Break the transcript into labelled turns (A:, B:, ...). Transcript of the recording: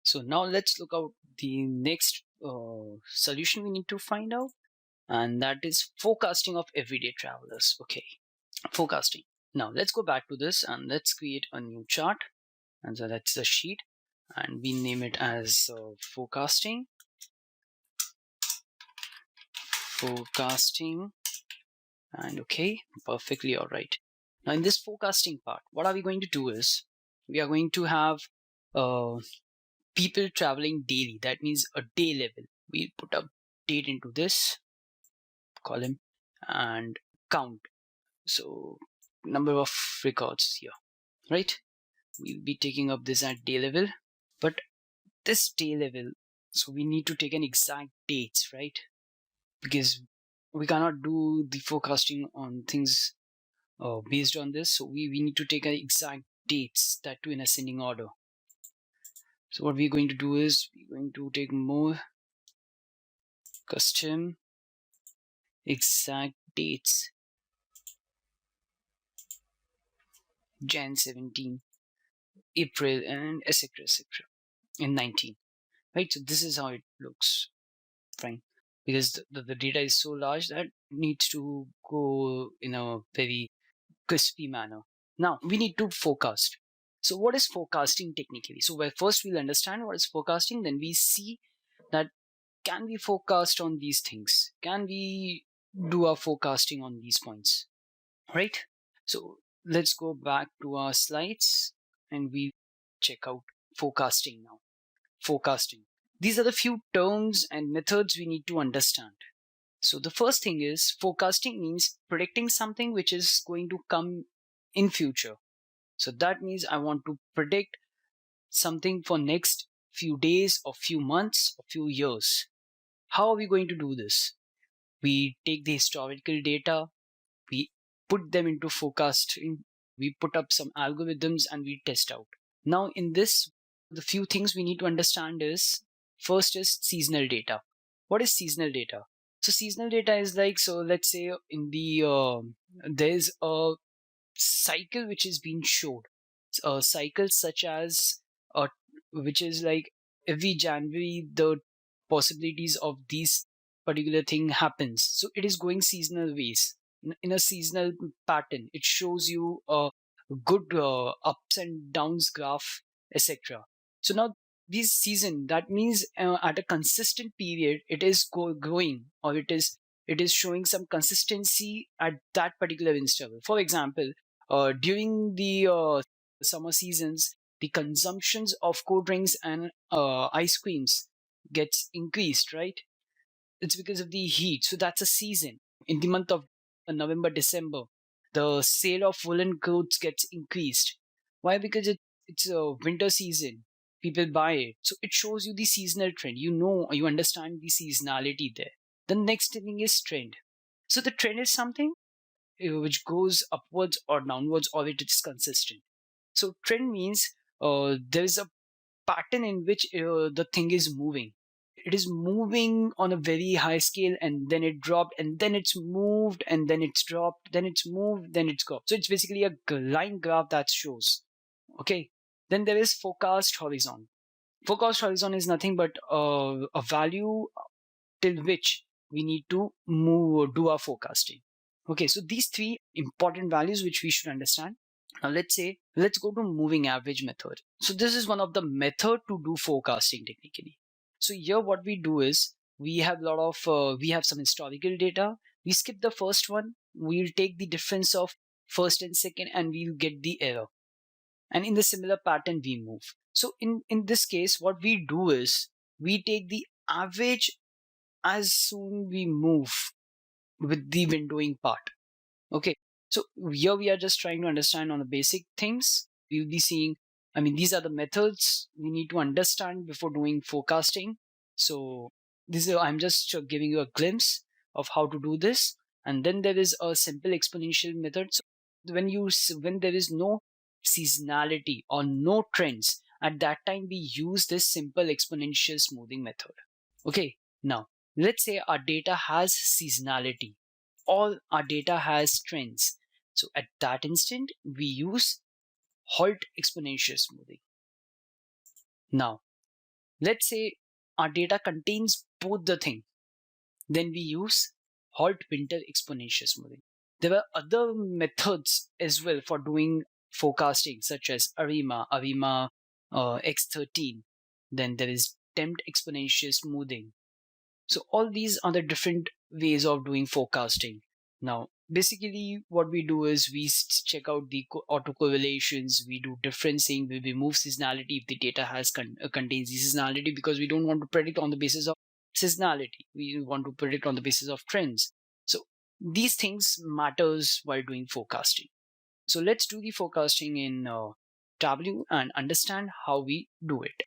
A: So now let's look out the next solution we need to find out, and that is forecasting of everyday travelers. Okay, forecasting. Now let's go back to this and let's create a new chart. And so that's the sheet, and we name it as forecasting. Forecasting, and okay, perfectly all right. Now in this forecasting part, what are we going to do is we are going to have people traveling daily. That means a day level. We put a date into this column and count. So number of records here, right? We'll be taking up this at day level, but this day level, so we need to take an exact dates, right? Because we cannot do the forecasting on things based on this. So we need to take an exact dates, that too in ascending order. So what we're going to do is we're going to take more custom exact dates, Jan 17, April, and etc. in 19, right? So this is how it looks, fine, because the data is so large that it needs to go in a very crispy manner. Now we need to forecast. So what is forecasting technically? So first we'll understand what is forecasting, then we see that can we forecast on these things? Can we do our forecasting on these points? Right? So let's go back to our slides and we check out forecasting now. Forecasting. These are the few terms and methods we need to understand. So the first thing is forecasting means predicting something which is going to come in future. So that means I want to predict something for next few days or few months or few years. How are we going to do this? We take the historical data, we put them into forecasting, we put up some algorithms and we test out. Now in this, the few things we need to understand is, first is seasonal data. What is seasonal data? So seasonal data is like, so let's say in the there's a cycle which is being showed, a cycle such as which is like every January the possibilities of these particular thing happens. So it is going seasonal ways, in a seasonal pattern. It shows you a good ups and downs graph, etc. So now this season, that means at a consistent period it is growing, or it is showing some consistency at that particular interval. For example, during the summer seasons, the consumptions of cold drinks and ice creams gets increased, right? It's because of the heat. So that's a season. In the month of November, December, the sale of woolen clothes gets increased. Why? Because it's a winter season. People buy it. So it shows you the seasonal trend. You understand the seasonality there. The next thing is trend. So the trend is something which goes upwards or downwards, or it is consistent. So trend means there is a pattern in which the thing is moving. It is moving on a very high scale, and then it dropped, and then it's moved, and then it's dropped, then it's moved, then it's dropped. So it's basically a line graph that shows. Okay. Then there is forecast horizon. Forecast horizon is nothing but a value till which we need to do our forecasting. Okay, so these three important values which we should understand. Now let's go to moving average method. So this is one of the method to do forecasting technically. So here what we do is we have we have some historical data. We skip the first one. We'll take the difference of first and second, and we'll get the error. And in the similar pattern we move. So in this case, what we do is we take the average as soon we move with the windowing part. Okay, so here we are just trying to understand on the basic things. We'll be seeing, I mean, these are the methods we need to understand before doing forecasting. So I'm just giving you a glimpse of how to do this. And then there is a simple exponential method. So when there is no seasonality or no trends, at that time we use this simple exponential smoothing method. Okay, now let's say our data has seasonality, all our data has trends. So at that instant, we use halt exponential smoothing. Now, Let's say our data contains both the thing, then we use hot winter exponential smoothing. There were other methods as well for doing forecasting, such as ARIMA X13. Then there is tempt exponential smoothing. So all these are the different ways of doing forecasting. Now, basically, what we do is we check out the autocorrelations, we do differencing, we remove seasonality if the data contains the seasonality, because we don't want to predict on the basis of seasonality. We want to predict on the basis of trends. So these things matters while doing forecasting. So let's do the forecasting in Tableau and understand how we do it.